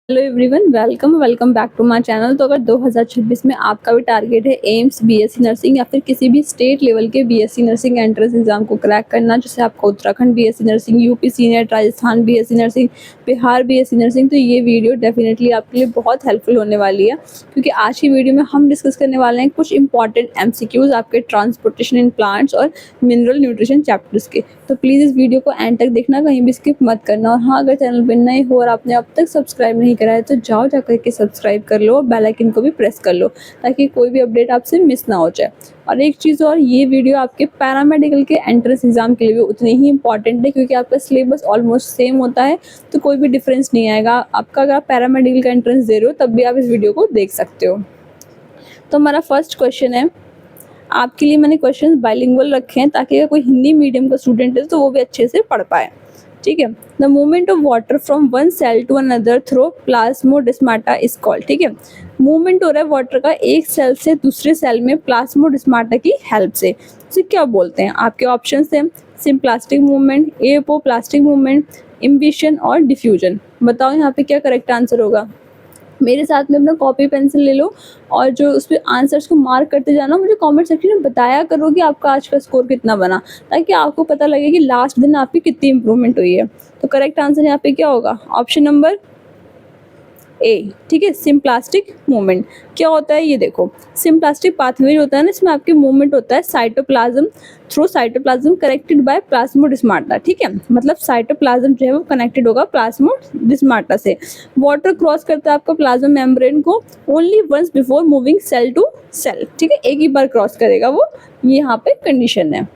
Hello everyone, welcome back to my channel. तो अगर 2026 में आपका भी टारगेट है एम्स बीएससी नर्सिंग या फिर किसी भी स्टेट लेवल के बीएससी नर्सिंग एंट्रेंस एग्जाम को क्रैक करना, जैसे आपका Uttarakhand BSc nursing, UP senate, Rajasthan BSc nursing, Bihar BSc nursing, तो ये वीडियो डेफिनेटली आपके लिए बहुत हेल्पफुल होने वाली है, क्योंकि आज की वीडियो में हम डिस्कस करने वाले हैं कुछ इंपॉर्टेंट एमसीक्यूज आपके ट्रांसपोर्टेशन इन प्लांट्स और मिनरल न्यूट्रिशन चैप्टर्स के। तो प्लीज़ इस वीडियो को एंड तक देखना, कहीं भी स्किप मत करना। और हाँ, अगर चैनल पर नए हो और आपने अब तक सब्सक्राइब नहीं करा है तो जाओ जाकर के सब्सक्राइब कर लो, बेल आइकन को भी प्रेस कर लो ताकि कोई भी अपडेट आपसे मिस ना हो जाए। और एक चीज़ और, ये वीडियो आपके पैरामेडिकल के एंट्रेंस एग्जाम के लिए भी उतनी ही इंपॉर्टेंट है, क्योंकि आपका सिलेबस ऑलमोस्ट सेम होता है, तो कोई भी डिफरेंस नहीं आएगा आपका। अगर आप पैरामेडिकल का एंट्रेंस दे रहे हो तब भी आप इस वीडियो को देख सकते हो। तो हमारा फर्स्ट क्वेश्चन है, आपके लिए मैंने क्वेश्चन बाइलिंगुअल रखे हैं ताकि अगर कोई हिंदी मीडियम का स्टूडेंट है तो वो भी अच्छे से पढ़ पाए। ठीक है। The movement of water from one cell to another through plasmodesmata is called. ठीक है, मूवमेंट हो रहा है वाटर का एक सेल से दूसरे सेल में प्लाज्मोडेस्माटा की हेल्प से, इसे क्या बोलते हैं? आपके ऑप्शन है सिम्प्लास्टिक मूवमेंट, एपोप्लास्टिक मूवमेंट, इम्बिशन और डिफ्यूजन। बताओ यहाँ पे क्या करेक्ट आंसर होगा। मेरे साथ में अपना कॉपी पेंसिल ले लो और जो उस पर आंसर्स को मार्क करते जाना, मुझे कमेंट सेक्शन में बताया करो कि आपका आज का स्कोर कितना बना, ताकि आपको पता लगे कि लास्ट दिन आपकी कितनी इंप्रूवमेंट हुई है। तो करेक्ट आंसर यहाँ पे क्या होगा? Option number A. ठीक है, सिम्प्लास्टिक मूवमेंट क्या होता है ये देखो। सिम्प्लास्टिक पाथवे होता है ना, इसमें आपके मूवमेंट होता है cytoplasm through cytoplasm connected by plasmodesmata. ठीक है, मतलब साइटोप्लाज्म जो है वो कनेक्टेड होगा प्लाज्मोडेस्माटा से। वाटर क्रॉस करता है आपका प्लाज्मा मेम्ब्रेन को only once before moving cell to cell. ठीक है, एक ही बार क्रॉस करेगा वो, ये यहाँ पे कंडीशन है।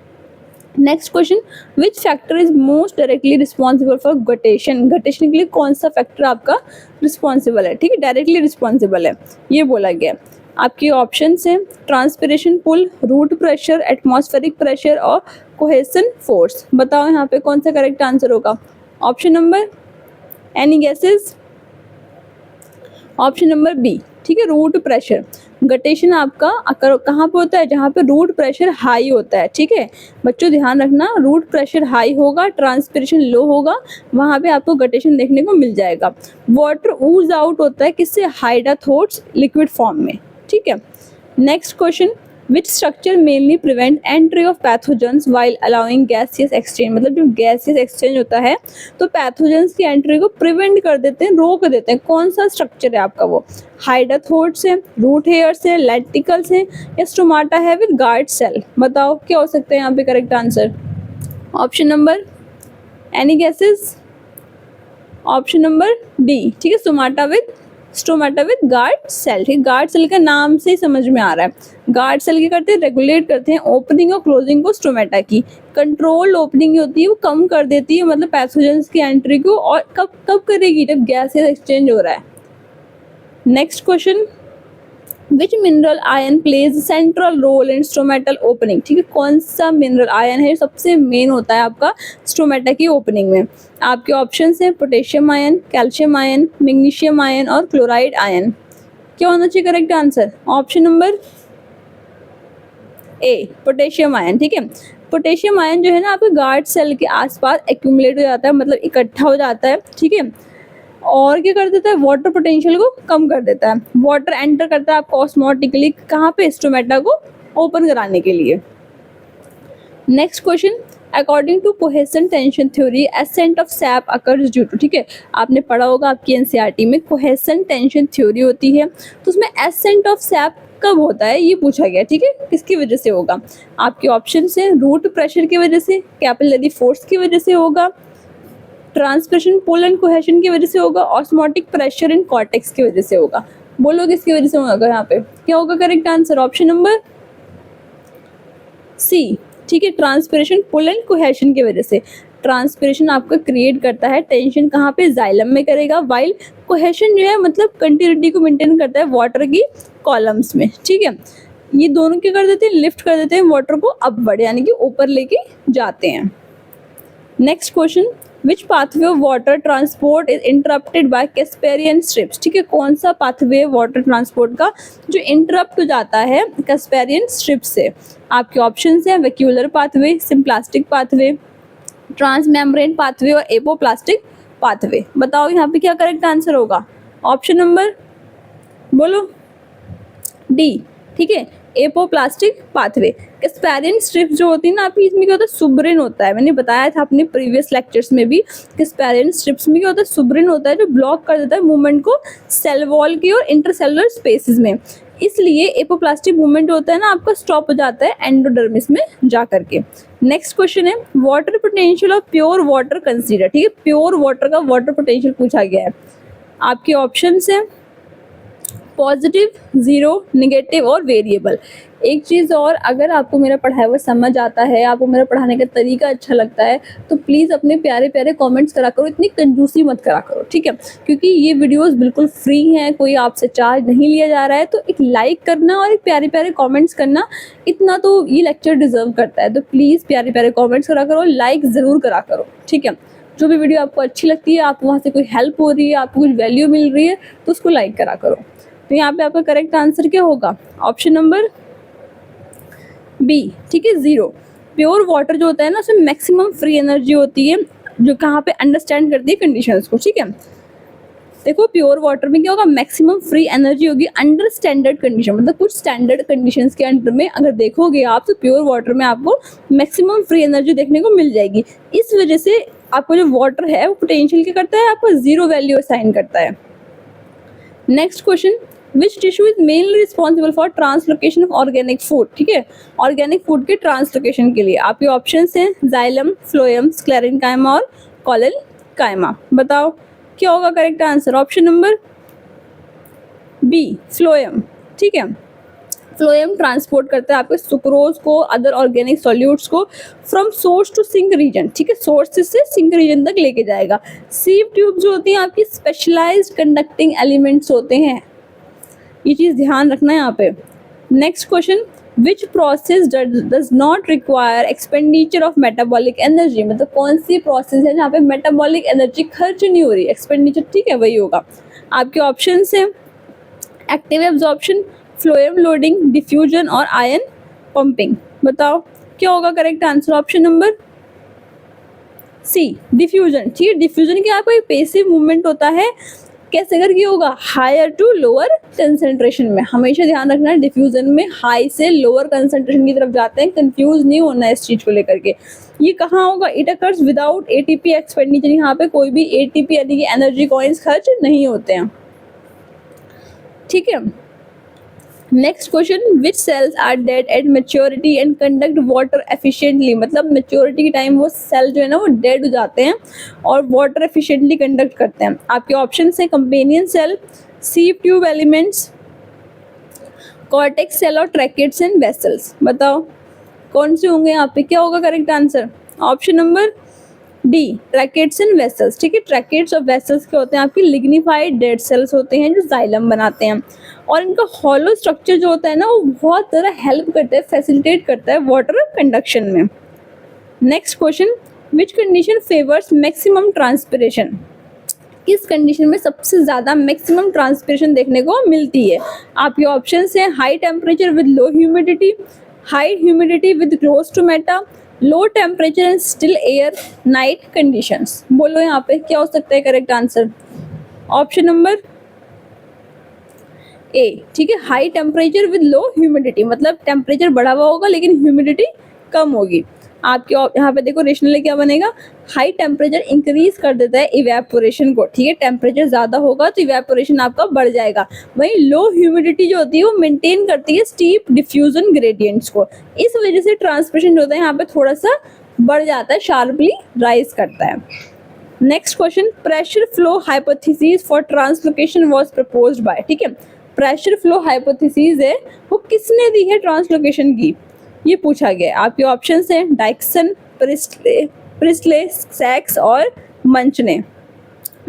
Next question, which factor is most directly responsible for guttation. Guttation के लिए कौन सा फैक्टर आपका रिस्पॉन्सिबल है? ठीक है, डायरेक्टली रिस्पॉन्सिबल है ये बोला गया। आपके ऑप्शन है transpiration pull, root pressure, atmospheric pressure और कोहेसन फोर्स। बताओ यहाँ पे कौन सा करेक्ट आंसर होगा। Option number, any guesses? Option number B. ठीक है, रूट प्रेशर। गटेशन आपका कहाँ पे होता है? जहाँ पे रूट प्रेशर हाई होता है। ठीक है बच्चों, ध्यान रखना, रूट प्रेशर हाई होगा, ट्रांसपिरेशन लो होगा, वहाँ पे आपको गटेशन देखने को मिल जाएगा। वाटर ऊज आउट होता है किससे? हाइड्रोथोट्स लिक्विड फॉर्म में। ठीक है। Next question, which structure mainly prevent entry of pathogens while allowing gaseous exchange. मतलब जब गैसियस एक्सचेंज होता है तो पैथोजेंस की एंट्री को प्रिवेंट कर देते हैं, रोक देते हैं। कौन सा स्ट्रक्चर है आपका वो? हाइड्रोथोट्स है, रूट हेयर्स है, लेटिकल्स है या स्टोमाटा है विद गार्ड सेल। बताओ क्या हो सकता है यहाँ पे correct answer. Option number, any guesses? Option number D. ठीक है, स्टोमाटा विद गार्ड सेल। ठीक, गार्ड सेल का नाम से ही समझ में आ रहा है। गार्ड सेल क्या करते हैं? रेगुलेट करते हैं ओपनिंग और क्लोजिंग को स्टोमेटा की। कंट्रोल ओपनिंग होती है, वो कम कर देती है मतलब पैथोजेंस की एंट्री को। और कब करेगी? जब गैसेस एक्सचेंज हो रहा है। Next question, which mineral ion plays central role in stomatal opening. ठीक है, कौन सा मिनरल आयन है सबसे मेन होता है आपका स्टोमेटा की ओपनिंग में? आपके ऑप्शंस हैं potassium ion, calcium ion, magnesium ion और क्लोराइड आयन। क्या होना चाहिए करेक्ट आंसर? ऑप्शन नंबर ए, पोटेशियम आयन। ठीक है, पोटेशियम आयन जो है ना आपके गार्ड सेल के आसपास एक्यूमुलेट हो जाता है, मतलब इकट्ठा हो जाता है। ठीक है, और क्या कर देता है? वाटर पोटेंशियल को कम कर देता है। वाटर एंटर करता है आपको ऑस्मोटिकली कहाँ पे? स्टोमेटा को ओपन कराने के लिए। Next question, according to cohesion tension theory ascent of sap occurs due to. ठीक है, आपने पढ़ा होगा आपकी एनसीईआरटी में कोहेसन टेंशन थ्योरी होती है, तो उसमें एसेंट ऑफ सैप कब होता है ये पूछा गया। ठीक है, किसकी वजह से होगा? आपके ऑप्शन है रूट प्रेशर की वजह से, कैपिलरी फोर्स की वजह से होगा, ट्रांसपिरेशन पुल एंड कोहेशन की वजह से होगा, ऑस्मोटिक प्रेशर इन कॉर्टेक्स की वजह से होगा। बोलो किसकी वजह से होगा यहाँ पे? क्या होगा correct answer? Option number C. ठीक है, ट्रांसपिरेशन पुल एंड कोहेशन की वजह से। ट्रांसपिरेशन आपका क्रिएट करता है टेंशन कहाँ पे? जाइलम में करेगा, वाइल कोहेशन जो है मतलब कंटिन्यूटी को मेंटेन करता है वाटर की कॉलम्स में। ठीक है, ये दोनों क्या कर देते हैं? लिफ्ट कर देते हैं वाटर को अपवर्ड, यानी कि ऊपर लेके जाते हैं। Next question, which pathway of water transport is interrupted by Casparian strips. ठीक है, कौन सा पाथवे वाटर ट्रांसपोर्ट का जो इंटरप्ट हो जाता है कैस्पेरियन स्ट्रिप्स से? आपके ऑप्शंस हैं vacuolar pathway, symplastic pathway, transmembrane pathway और एपोप्लास्टिक पाथवे। बताओ यहाँ पे क्या करेक्ट आंसर होगा। ऑप्शन नंबर बोलो डी, ठीक है, एपोप्लास्टिक पाथवे। कैस्पेरियन स्ट्रिप्स जो होती है ना आपकी, इसमें क्या होता है, सुब्रिन होता है। मैंने बताया था अपने प्रीवियस लेक्चर्स में भी, कैस्पेरियन स्ट्रिप्स में क्या होता है, सुब्रिन होता है जो ब्लॉक कर देता है मूवमेंट को सेल वॉल की और इंटरसेलुलर स्पेसेस में। इसलिए एपोप्लास्टिक मूवमेंट होता है ना आपका स्टॉप हो जाता है एंडोडर्मिस में जा करके। नेक्स्ट क्वेश्चन है water potential of pure water consider, ठीक है, प्योर वाटर का वाटर पोटेंशियल पूछा गया है। आपके ऑप्शंस हैं पॉजिटिव, जीरो, नेगेटिव और वेरिएबल। एक चीज़ और, अगर आपको मेरा पढ़ाया हुआ समझ आता है, आपको मेरा पढ़ाने का तरीका अच्छा लगता है, तो प्लीज़ अपने प्यारे प्यारे कमेंट्स करा करो, इतनी कंजूसी मत करा करो, ठीक है, क्योंकि ये वीडियोस बिल्कुल फ्री हैं, कोई आपसे चार्ज नहीं लिया जा रहा है। तो एक लाइक करना और एक प्यारे प्यारे कमेंट्स करना, इतना तो ये लेक्चर डिजर्व करता है। तो प्लीज़ प्यारे प्यारे कॉमेंट्स करा करो, लाइक ज़रूर करा करो, ठीक है। जो भी वीडियो आपको अच्छी लगती है, आपको वहाँ से कोई हेल्प हो रही है, आपको कुछ वैल्यू मिल रही है, तो उसको लाइक करा करो। तो यहाँ पे आपका करेक्ट आंसर क्या होगा, ऑप्शन नंबर बी, ठीक है, जीरो। प्योर वाटर जो होता है ना, उसमें मैक्सिमम फ्री एनर्जी होती है, जो कहाँ पे अंडरस्टैंड करती है कंडीशंस को, ठीक है। देखो प्योर वाटर में क्या होगा, मैक्सिमम फ्री एनर्जी होगी अंडर स्टैंडर्ड कंडीशन, मतलब कुछ स्टैंडर्ड कंडीशंस के अंडर में अगर देखोगे आप, तो प्योर वाटर में आपको मैक्सिमम फ्री एनर्जी देखने को मिल जाएगी। इस वजह से आपको जो वाटर है वो पोटेंशियल क्या करता है, आपको जीरो वैल्यू असाइन करता है। Next question, which tissue is mainly responsible for translocation of organic food, ठीक है, ऑर्गेनिक फूड के ट्रांसलोकेशन के लिए। आपके ऑप्शन हैं जाइलम, फ्लोएम, स्क्लेरेन्काइमा और कॉलेनकाइमा। बताओ क्या होगा correct answer, option number B, phloem, ठीक है। फ्लोएम ट्रांसपोर्ट करता है आपके सुक्रोज को, अदर ऑर्गेनिक सॉल्यूट्स को from source to sink region, ठीक है, सोर्स से सिंक रीजन तक लेके जाएगा। सीव ट्यूब जो होती हैं आपकी स्पेशलाइज्ड कंडक्टिंग एलिमेंट्स होते हैं, ये चीज़ ध्यान रखना है यहाँ पे। Next question, which process does not require expenditure of metabolic energy, मतलब कौन सी प्रोसेस है जहाँ पे मेटाबॉलिक एनर्जी खर्च नहीं हो रही, एक्सपेंडिचर, ठीक है, वही होगा। आपके ऑप्शन हैं active absorption, phloem loading, diffusion और आयन पंपिंग। बताओ क्या होगा correct answer, option number C, diffusion, ठीक है। डिफ्यूजन क्या आपको एक पैसिव मूवमेंट होता है, कैसे करके होगा, हायर टू लोअर कंसंट्रेशन में। हमेशा ध्यान रखना है डिफ्यूजन में हाई से लोअर कंसंट्रेशन की तरफ जाते हैं, कंफ्यूज नहीं होना है इस चीज को लेकर के। ये कहाँ होगा, it occurs without ATP expenditure, यहाँ पे कोई भी एटीपी यानी कि एनर्जी कॉइंस खर्च नहीं होते हैं, ठीक है। Next question, which cells are dead at maturity and conduct water efficiently, मतलब मेच्योरिटी के टाइम वो सेल जो है ना वो डेड हो जाते हैं और वाटर एफिशिएंटली कंडक्ट करते हैं। आपके ऑप्शन है companion cell, sieve tube elements, cortex cell और ट्रैकेट्स एंड वेसल्स। बताओ कौन से होंगे यहाँ पे, क्या होगा correct answer, option number D, tracheids and vessels, ठीक है। ट्रैकेट्स और वेसल्स के होते हैं आपके लिग्निफाइड डेड सेल्स होते हैं जो जाइलम बनाते हैं, और इनका हॉलो स्ट्रक्चर जो होता है ना वो बहुत ज़्यादा हेल्प करता है, फैसिलिटेट करता है वाटर कंडक्शन में। Next question, which condition favours maximum transpiration, किस कंडीशन में सबसे ज़्यादा मैक्सिमम ट्रांसपिरेशन देखने को मिलती है। आपके ऑप्शन हैं high temperature with low humidity, high humidity with close to meta, low temperature and still air, night conditions. बोलो यहाँ पे क्या हो सकता है correct answer, option number A, ठीक है, high temperature with low humidity, मतलब टेम्परेचर बढ़ा हुआ होगा लेकिन ह्यूमिडिटी कम होगी। आपके यहाँ पे देखो रेशनली क्या बनेगा, हाई टेम्परेचर इंक्रीज कर देता है इवेपोरेशन को, ठीक है, टेम्परेचर ज़्यादा होगा तो इवेपोरेशन आपका बढ़ जाएगा। वहीं लो ह्यूमिडिटी जो होती है वो मेंटेन करती है स्टीप डिफ्यूजन ग्रेडियंट्स को, इस वजह से ट्रांसपिरेशन जो होता है यहाँ पे थोड़ा सा बढ़ जाता है, शार्पली राइज करता है। Next question, pressure flow hypothesis for translocation was proposed by, ठीक है, प्रेशर फ्लो हाइपोथेसिस है वो किसने दी है ट्रांसलोकेशन की, ये पूछा गया। आपके ऑप्शंस हैं डाइक्सन, प्रिस्ले, सैक्स और मंच ने।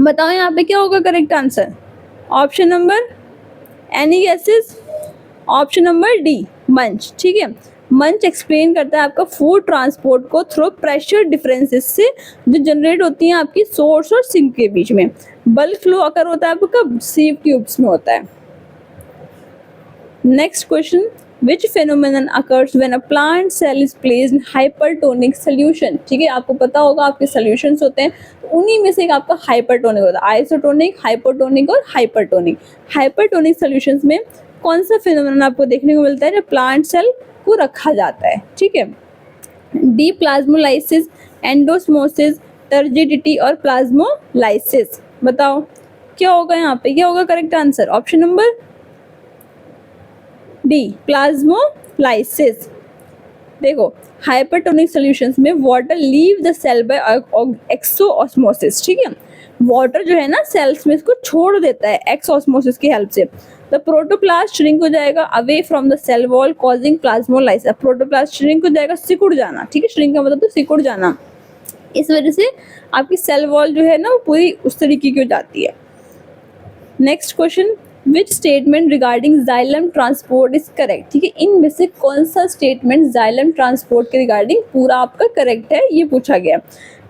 बताओ यहाँ पे क्या होगा correct answer, option number, any guesses, option number D, मंच, ठीक है। मंच एक्सप्लेन करता है आपका फूड ट्रांसपोर्ट को थ्रू प्रेशर डिफरेंसेस से जो जनरेट होती हैं आपकी सोर्स और सिंक के बीच में। बल्क फ्लो अकर होता है आपका सीव ट्यूब्स में होता है। Next question, which phenomenon occurs when a plant cell is placed in hypertonic solution. ठीक है, आपको पता होगा आपके सोल्यूशंस होते हैं, उन्हीं में से एक आपका हाइपरटोनिक होता है, आइसोटोनिक, हाइपोटोनिक और हाइपरटोनिक। हाइपरटोनिक सोल्यूशंस में कौन सा फेनोमेनन आपको देखने को मिलता है, जब प्लांट सेल को रखा जाता है। ठीक है, डीप्लाज्मोलाइसिस, एंडोस्मोसिस, टर्जिडिटी और प्लाज्मोलाइसिस। बताओ क्या होगा यहाँ पे, क्या होगा correct answer? Option number D, plasmolysis. देखो, हाइपरटोनिक सॉल्यूशंस में water leave the cell by exosmosis. ठीक है, वाटर जो है ना सेल्स में इसको छोड़ देता है एक्सोऑस्मोसिस की हेल्प से। द प्रोटोप्लास्ट श्रिंक हो जाएगा away from the cell wall causing plasmolysis. Protoplast shrink हो जाएगा, सिकुड़ जाना। ठीक है, श्रिंक का मतलब तो सिकुड़ जाना, इस वजह से आपकी सेल वॉल जो है ना वो पूरी उस तरीके की हो जाती है। Next question, which statement regarding xylem transport is correct. ठीक है, इनमें से कौन सा स्टेटमेंट जाइलम ट्रांसपोर्ट के रिगार्डिंग पूरा आपका करेक्ट है, ये पूछा गया।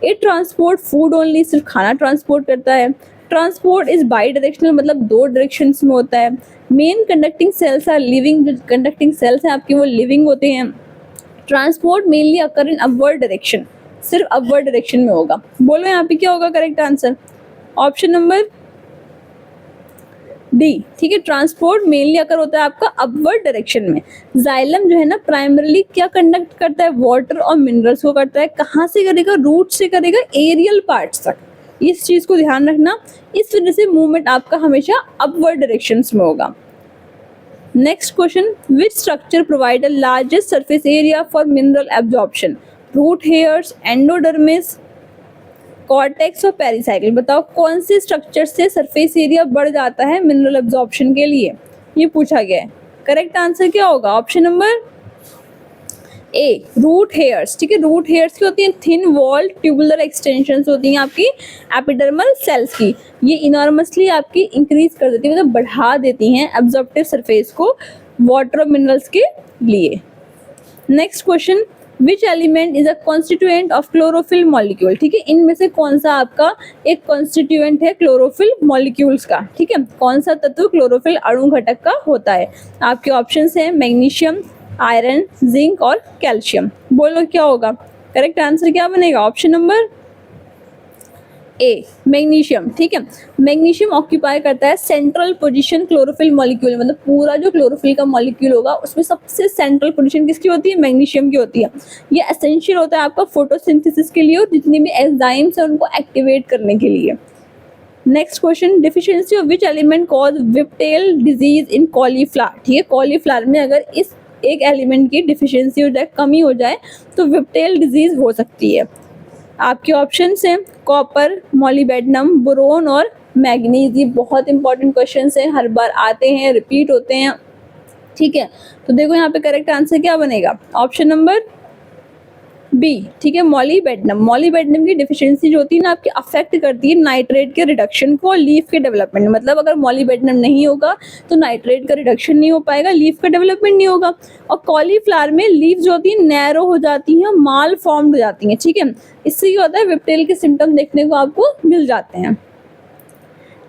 इट ट्रांसपोर्ट फूड ओनली, सिर्फ खाना ट्रांसपोर्ट करता है। ट्रांसपोर्ट इज बाई डायरेक्शनल, मतलब दो डायरेक्शंस में होता है। Main conducting cells are living, जो कंडक्टिंग सेल्स हैं आपके वो लिविंग होते हैं। Transport mainly occur in upward direction, सिर्फ अपवर्ड डायरेक्शन में होगा। बोलो यहाँ पे क्या होगा correct answer? Option number D. ठीक है, ट्रांसपोर्ट मेनली अकर होता है आपका अपवर्ड डायरेक्शन में। जाइलम जो है ना प्राइमरीली क्या कंडक्ट करता है, वाटर और मिनरल्स को करता है। कहाँ से करेगा? रूट से करेगा एरियल पार्ट्स तक, इस चीज को ध्यान रखना। इस वजह से मूवमेंट आपका हमेशा अपवर्ड डायरेक्शंस में होगा। Next question, which structure provide the largest surface area for mineral absorption. Root hairs, endodermis, cortex और पेरिसाइकिल। बताओ कौन से स्ट्रक्चर से सरफेस एरिया बढ़ जाता है मिनरल एब्जॉर्प्शन के लिए, ये पूछा गया है। करेक्ट आंसर क्या होगा? Option number A, root hairs. ठीक है, रूट हेयर्स की होती हैं थिन वॉल ट्यूबुलर एक्सटेंशंस होती हैं आपकी एपिडर्मल सेल्स की। ये इनॉर्मसली आपकी इंक्रीज कर देती है, मतलब बढ़ा देती हैं एब्जॉर्प्टिव सरफेस को वाटर और मिनरल्स के लिए। Next question, which element is a constituent of chlorophyll molecule. ठीक है, इनमें से कौन सा आपका एक कॉन्स्टिट्यूएंट है क्लोरोफिल मॉलिक्यूल्स का। ठीक है, कौन सा तत्व क्लोरोफिल अणु घटक का होता है? आपके ऑप्शंस हैं मैग्नीशियम, आयरन, जिंक और कैल्शियम। बोलो क्या होगा करेक्ट आंसर, क्या बनेगा? ऑप्शन नंबर ए, मैग्नीशियम। ठीक है, मैग्नीशियम ऑक्यूपाई करता है सेंट्रल पोजीशन क्लोरोफिल मॉलिक्यूल, मतलब पूरा जो क्लोरोफिल का मॉलिक्यूल होगा उसमें सबसे सेंट्रल पोजीशन किसकी होती है? मैग्नीशियम की होती है। ये एसेंशियल होता है आपका फोटोसिंथेसिस के लिए और जितनी भी एंजाइम्स हैं उनको एक्टिवेट करने के लिए। Next question, deficiency of which element cause whiptail disease in cauliflower. ठीक है, कॉलीफ्लावर में अगर इस एक एलिमेंट की डिफिशियंसी हो जाए, कमी हो जाए, तो विपटेल डिजीज हो सकती है। आपके ऑप्शन हैं कॉपर, मॉलिबेडनम, बोरोन और मैग्नीज। ये बहुत इंपॉर्टेंट क्वेश्चन हैं, हर बार आते हैं, रिपीट होते हैं। ठीक है, तो देखो यहाँ पे करेक्ट आंसर क्या बनेगा? Option number B. ठीक है, मॉलिबेडनम। मॉलिबेडनम की डिफिशियंसी जो होती है ना आपकी अफेक्ट करती है नाइट्रेट के रिडक्शन को और लीफ के डेवलपमेंट। मतलब अगर मॉलिबेडनम नहीं होगा तो नाइट्रेट का रिडक्शन नहीं हो पाएगा, लीफ का डेवलपमेंट नहीं होगा। और कॉलीफ्लावर में लीफ जो होती है नैरो हो जाती हैं, माल फॉर्म्ड हो जाती हैं। ठीक है, इससे क्या होता है? विपटेल के सिम्टम देखने को आपको मिल जाते हैं।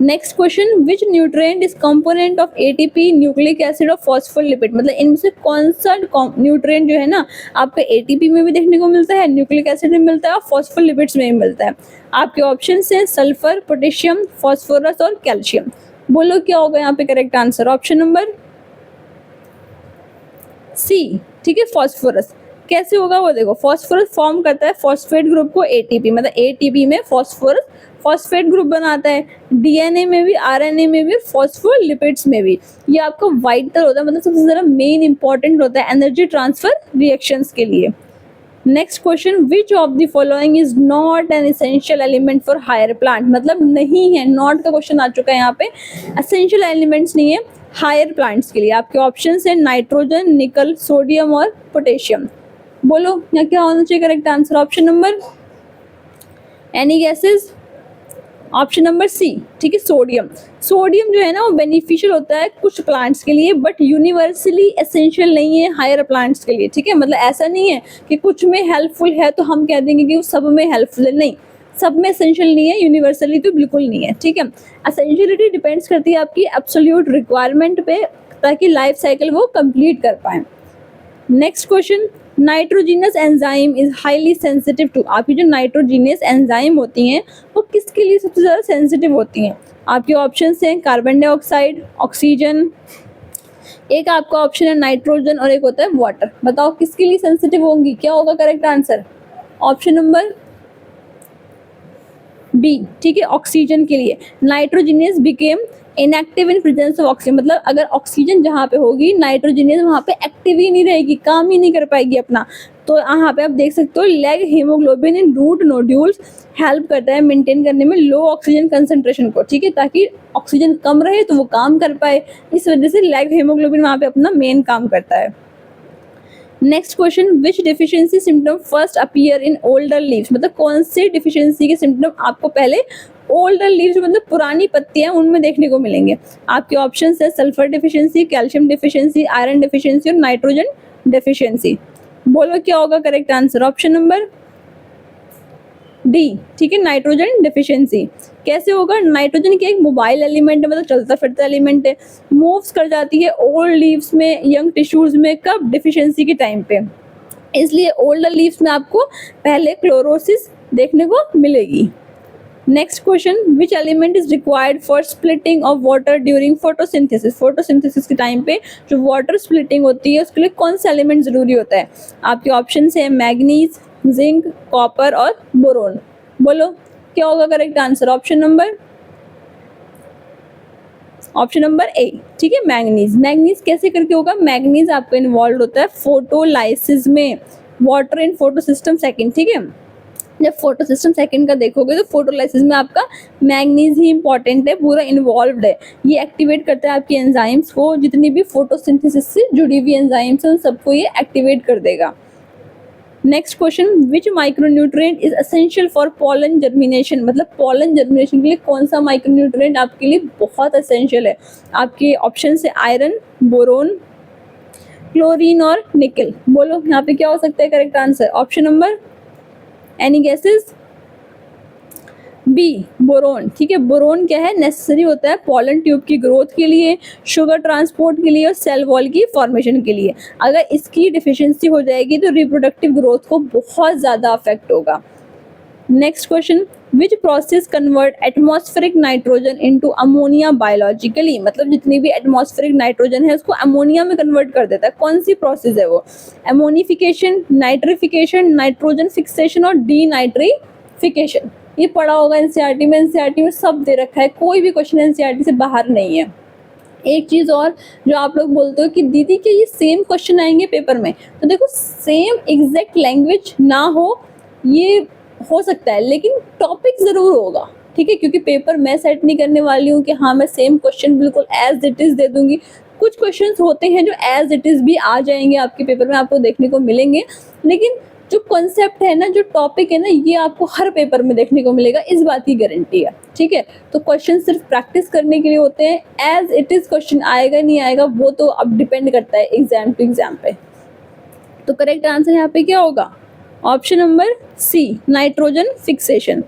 Next question, which nutrient is component of ATP, nucleic acid और फॉस्फोलिपिड। मतलब इनमें से कौन सा न्यूट्रिएंट जो है ना आपके एटीपी में भी देखने को मिलता है, न्यूक्लिक एसिड में मिलता है और फॉस्फोलिपिड्स में भी मिलता है। आपके ऑप्शन हैं सल्फर, पोटेशियम, फॉस्फोरस और कैल्शियम। बोलो क्या होगा यहाँ पे correct answer? Option number C. ठीक है, फॉस्फोरस। कैसे होगा वो देखो, फॉस्फोरस फॉर्म करता है फॉस्फेट ग्रुप को एटीपी, मतलब एटीपी में फॉस्फोरस फॉस्फेट ग्रुप बनाता है। डीएनए में भी, आरएनए में भी, फॉस्फोलिपिड्स में भी। ये आपका वाइटल होता है, मतलब सबसे ज़्यादा मेन इंपॉर्टेंट होता है एनर्जी ट्रांसफर रिएक्शंस के लिए। Next question, which of the following is not an essential element for higher plant. मतलब नहीं है, नॉट का क्वेश्चन आ चुका है यहाँ पे, एसेंशियल एलिमेंट्स नहीं है हायर प्लांट्स के लिए। आपके ऑप्शन है नाइट्रोजन, निकल, सोडियम और पोटेशियम। बोलो यहाँ क्या होना चाहिए correct answer? Option number, any guesses? Option number C. ठीक है, सोडियम। सोडियम जो है ना वो बेनिफिशियल होता है कुछ प्लांट्स के लिए, बट यूनिवर्सली एसेंशियल नहीं है हायर प्लांट्स के लिए। ठीक है, मतलब ऐसा नहीं है कि कुछ में हेल्पफुल है तो हम कह देंगे कि वो सब में हेल्पफुल है, नहीं, सब में एसेंशियल नहीं है, यूनिवर्सली तो बिल्कुल नहीं है। ठीक है, एसेंशियलिटी डिपेंड्स करती है आपकी एब्सोल्यूट रिक्वायरमेंट पे, ताकि लाइफ साइकिल वो कंप्लीट कर पाए। Next question, nitrogenase enzyme is highly sensitive to, आपकी जो नाइट्रोजीनियस एंजाइम होती हैं वो किसके लिए सबसे ज़्यादा सेंसिटिव होती हैं? आपके ऑप्शन हैं कार्बन डाइऑक्साइड, ऑक्सीजन, एक आपका ऑप्शन है नाइट्रोजन और एक होता है वाटर। बताओ किसके लिए सेंसिटिव होंगी, क्या होगा correct answer? Option number B, ठीक है, ऑक्सीजन के लिए। Nitrogenase became inactive in presence of oxygen, मतलब अगर ऑक्सीजन जहाँ पे होगी नाइट्रोजीनियस वहाँ पे एक्टिव ही नहीं रहेगी, काम ही नहीं कर पाएगी अपना। तो यहाँ पे आप देख सकते हो leghaemoglobin in root nodules help करता है मेंटेन करने में लो ऑक्सीजन कंसंट्रेशन को, ठीक है, ताकि ऑक्सीजन कम रहे तो वो काम कर पाए। इस वजह से लैग हीमोग्लोबिन वहाँ पे अपना मेन काम करता है। Next question, which deficiency symptom first appear in older leaves, मतलब कौन से डिफिशियंसी के सिम्टम आपको पहले ओल्डर लीव्स मतलब पुरानी पत्तियां उनमें देखने को मिलेंगे? आपके ऑप्शन है sulphur deficiency, calcium deficiency, iron deficiency और नाइट्रोजन डिफिशियंसी। बोलो क्या होगा correct answer? Option number D, ठीक है, नाइट्रोजन डिफिशियंसी। कैसे होगा? नाइट्रोजन की एक मोबाइल एलिमेंट है, मतलब चलता फिरता एलिमेंट है, मूव्स कर जाती है ओल्ड लीव्स में, यंग टिश्यूज में, कब? डिफिशियंसी के टाइम पे। इसलिए ओल्डर लीव्स में आपको पहले क्लोरोसिस देखने को मिलेगी। Next question, which element is required for splitting of water during photosynthesis, photosynthesis के टाइम पे जो वाटर स्प्लिटिंग होती है उसके लिए कौन सा एलिमेंट जरूरी होता है? आपके ऑप्शन है मैग्नीज, जिंक, कॉपर और बोरोन। बोलो क्या होगा correct answer? Option number A, ठीक है, मैग्नीज। मैग्नीज कैसे करके होगा? मैग्नीज आपका इन्वॉल्व होता है फोटोलाइसिस में, वाटर इन फोटोसिस्टम सेकंड, ठीक है। जब फोटोसिस्टम सेकंड का देखोगे तो फोटोलाइसिस में आपका मैग्नीज ही इंपॉर्टेंट है, पूरा इन्वॉल्व है। ये एक्टिवेट करता है आपकी एंजाइम्स को, जितनी भी फोटोसिंथेसिस से जुड़ी हुई एंजाइम्स हैं उन सबको ये एक्टिवेट कर देगा। Next question, which micronutrient is essential for pollen germination, मतलब पॉलन जर्मिनेशन के लिए कौन सा माइक्रोन्यूट्रिएंट आपके लिए बहुत एसेंशियल है? आपके ऑप्शन है आयरन, बोरोन, क्लोरीन और निकल। बोलो यहाँ पे क्या हो सकता है correct answer? Option number, any guesses? B, boron, ठीक है। बोरोन क्या है? नेसेसरी होता है पॉलन ट्यूब की ग्रोथ के लिए, शुगर ट्रांसपोर्ट के लिए और सेल वॉल की फॉर्मेशन के लिए। अगर इसकी डिफिशियंसी हो जाएगी तो रिप्रोडक्टिव ग्रोथ को बहुत ज़्यादा अफेक्ट होगा। Next question, which process convert atmospheric nitrogen into ammonia biologically, मतलब जितनी भी एटमॉस्फेरिक नाइट्रोजन है उसको अमोनिया में कन्वर्ट कर देता है। कौन सी प्रोसेस है वो? एमोनिफिकेशन, नाइट्रिफिकेशन, नाइट्रोजन फिक्सेशन और डीनाइट्रिफिकेशन। ये पढ़ा होगा एनसीईआरटी में, एनसीईआरटी में सब दे रखा है, कोई भी क्वेश्चन एनसीईआरटी से बाहर नहीं है। एक चीज़ और जो आप लोग बोलते हो कि दीदी के ये सेम क्वेश्चन आएंगे पेपर में, तो देखो सेम एग्जैक्ट लैंग्वेज ना हो, ये हो सकता है, लेकिन टॉपिक ज़रूर होगा, ठीक है, क्योंकि पेपर मैं सेट नहीं करने वाली हूँ कि हाँ मैं सेम क्वेश्चन बिल्कुल एज इट इज़ दे दूंगी। कुछ क्वेश्चंस होते हैं जो एज इट इज़ भी आ जाएंगे आपके पेपर में, आपको देखने को मिलेंगे, लेकिन जो कॉन्सेप्ट है ना, जो टॉपिक है ना, ये आपको हर पेपर में देखने को मिलेगा, इस बात की गारंटी है, ठीक है। तो क्वेश्चन सिर्फ प्रैक्टिस करने के लिए होते हैं, एज इट इज़ क्वेश्चन आएगा नहीं आएगा वो तो अब डिपेंड करता है एग्जाम टू एग्जाम पे। तो करेक्ट आंसर यहाँ पे क्या होगा? Option number C, nitrogen fixation.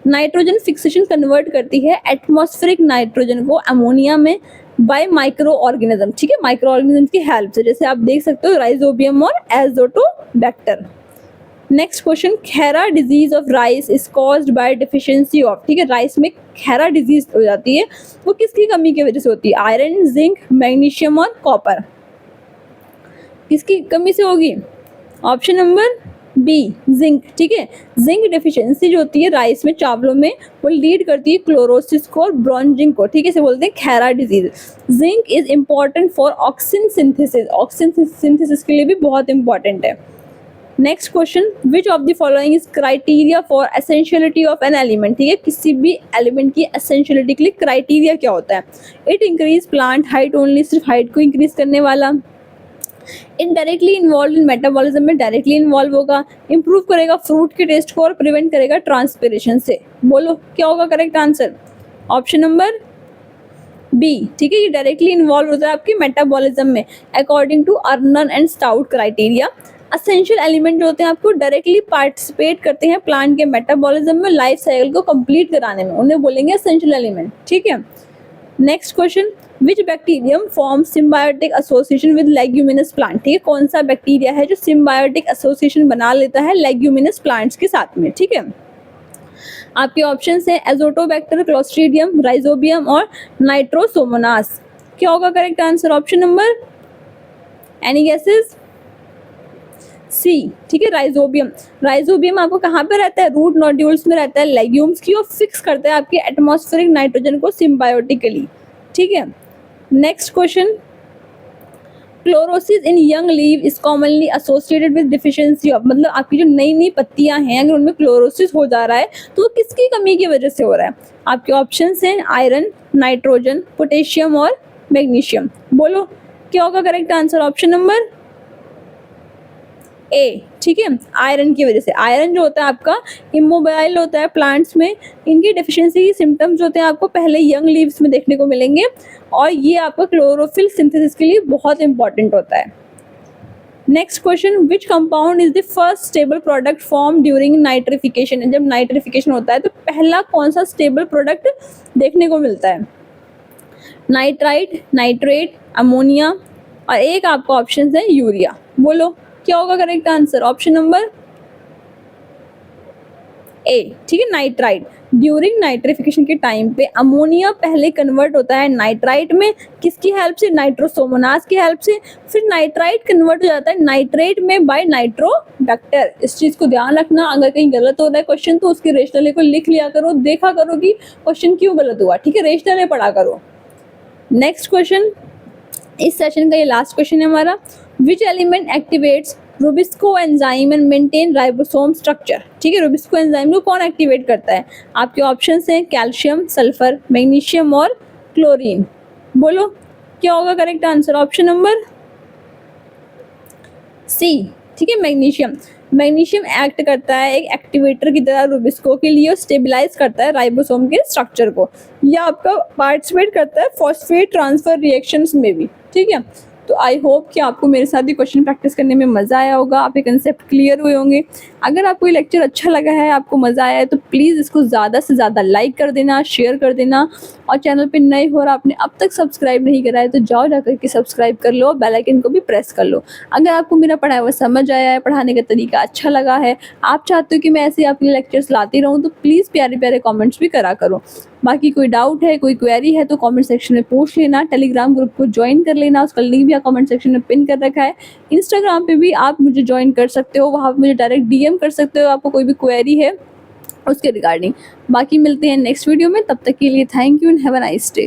Nitrogen fixation convert करती है एटमॉस्फेरिक नाइट्रोजन को अमोनिया में बाय माइक्रो ऑर्गेनिज्म, ठीक है, माइक्रो ऑर्गेनिज्म की हेल्प से, जैसे आप देख सकते हो राइजोबियम और Azotobacter. Next question, Khaira disease of rice is caused by deficiency of, ठीक है, राइस में खैरा डिजीज हो जाती है, वो किसकी कमी की वजह से होती है? आयरन, जिंक, मैग्नीशियम और कॉपर। किसकी कमी से होगी? ऑप्शन नंबर बी, जिंक, ठीक है। जिंक डेफिशिएंसी जो होती है राइस में, चावलों में, वो लीड करती है क्लोरोसिस को और ब्रॉन्जिंग को, ठीक है, इसे बोलते हैं Khaira disease. Zinc is important for oxygen synthesis, oxygen synthesis के लिए भी बहुत इंपॉर्टेंट है। Next question, which of the following is criteria for essentiality of an element, ठीक है, किसी भी एलिमेंट की एसेंशियलिटी के लिए क्राइटेरिया क्या होता है? It increase plant height only, सिर्फ हाइट को इंक्रीज करने वाला। इनडायरेक्टली इन्वॉल्व इन मेटाबॉलिज्म में डायरेक्टली इन्वॉल्व होगा, इंप्रूव करेगा फ्रूट के टेस्ट को और प्रिवेंट करेगा ट्रांसपिरेशन से। बोलो क्या होगा correct answer? Option number B, ठीक है, ये डायरेक्टली इन्वॉल्व होता है आपके मेटाबॉलिज्म में according to Arnon and Stout criteria. Essential element जो होते हैं आपको डायरेक्टली पार्टिसिपेट करते हैं प्लांट के मेटाबॉलिज्म में, लाइफ साइकिल को कंप्लीट कराने में, उन्हें बोलेंगे असेंशियल एलिमेंट, ठीक है। Next question, which bacterium form symbiotic association with leguminous plant, ठीक है, कौन सा बैक्टीरिया है जो सिम्बायोटिक एसोसिएशन बना लेता है लेग्यूमिनस प्लांट्स के साथ में, ठीक है। आपके ऑप्शंस हैं एजोटोबैक्टर, क्लोस्ट्रीडियम, राइजोबियम और नाइट्रोसोमोनास। क्या होगा correct answer? Option number, any guesses? C, ठीक है, राइजोबियम। राइजोबियम आपको कहाँ पे रहता है? रूट नोड्यूल्स में रहता है लेग्यूम्स की, और फिक्स करता है आपके एटमॉस्फेरिक नाइट्रोजन को सिम्बायोटिकली, ठीक है। Next question, chlorosis in young leave is commonly associated with deficiency of, मतलब आपकी जो नई नई पत्तियां हैं अगर उनमें क्लोरोसिस हो जा रहा है तो वो किसकी कमी की वजह से हो रहा है? आपके ऑप्शंस हैं आयरन, नाइट्रोजन, पोटेशियम और मैग्नीशियम। बोलो क्या होगा correct answer? Option number A, ठीक है, आयरन की वजह से। आयरन जो होता है आपका इमोबाइल होता है प्लांट्स में, इनकी डेफिशिएंसी के सिम्टम्स होते हैं आपको पहले यंग लीव्स में देखने को मिलेंगे, और ये आपका क्लोरोफिल सिंथेसिस के लिए बहुत इंपॉर्टेंट होता है। Next question, which compound is the first stable product form during nitrification, जब नाइट्रिफिकेशन होता है तो पहला कौन सा स्टेबल प्रोडक्ट देखने को मिलता है? नाइट्राइट, नाइट्रेट, अमोनिया, और एक आपका ऑप्शन है यूरिया। बोलो क्या होगा correct answer? Option number A, ठीक है, नाइट्राइट। ड्यूरिंग नाइट्रिफिकेशन के टाइम पे अमोनिया पहले कन्वर्ट होता है नाइट्राइट में, किसकी हेल्प से? नाइट्रोसोमोनास की हेल्प से। फिर नाइट्राइट कन्वर्ट हो जाता है नाइट्रेट में बाय नाइट्रोबैक्टर। इस चीज को ध्यान रखना, अगर कहीं गलत हो रहा है क्वेश्चन तो उसकी रेशनल को लिख लिया करो, देखा करो कि क्वेश्चन क्यों गलत हुआ, ठीक है, रेशनल पढ़ा करो। नेक्स्ट क्वेश्चन, इस सेशन का ये लास्ट क्वेश्चन है हमारा, which element activates rubisco enzyme and maintain ribosome structure, ठीक है, रूबिस्को एंजाइम को कौन एक्टिवेट करता है? आपके ऑप्शंस हैं कैल्शियम, सल्फर, मैग्नीशियम और क्लोरीन। बोलो क्या होगा correct answer? Option number C, ठीक है, मैग्नीशियम। मैग्नीशियम एक्ट करता है एक एक्टिवेटर की तरह रूबिस्को के लिए, और स्टेबलाइज करता है राइबोसोम के स्ट्रक्चर को। यह आपका पार्टिसिपेट करता है फॉस्फेट ट्रांसफर रिएक्शंस में भी, ठीक है। तो आई होप कि आपको मेरे साथ ये क्वेश्चन प्रैक्टिस करने में मज़ा आया होगा, आपके कंसेप्ट क्लियर हुए होंगे। अगर आपको ये लेक्चर अच्छा लगा है, आपको मज़ा आया है, तो प्लीज़ इसको ज़्यादा से ज़्यादा लाइक कर देना, शेयर कर देना, और चैनल पे नए हो और आपने अब तक सब्सक्राइब नहीं करा है तो जाओ जाकर के सब्सक्राइब कर लो, बेल आइकन को भी प्रेस कर लो। अगर आपको मेरा पढ़ाया हुआ समझ आया है, पढ़ाने का तरीका अच्छा लगा है, आप चाहते हो कि मैं ऐसे आपके लेक्चर्स लाती रहूँ, तो प्लीज़ प्यारे प्यारे कॉमेंट्स भी करा करो। बाकी कोई डाउट है, कोई क्वेरी है तो कमेंट सेक्शन में पूछ लेना। टेलीग्राम ग्रुप को ज्वाइन कर लेना, उसका लिंक भी कमेंट सेक्शन में पिन कर रखा है। इंस्टाग्राम पे भी आप मुझे ज्वाइन कर सकते हो, वहाँ पे मुझे डायरेक्ट डीएम कर सकते हो, आपको कोई भी क्वेरी है उसके रिगार्डिंग। बाकी मिलते हैं नेक्स्ट वीडियो में, तब तक के लिए thank you and have a nice day.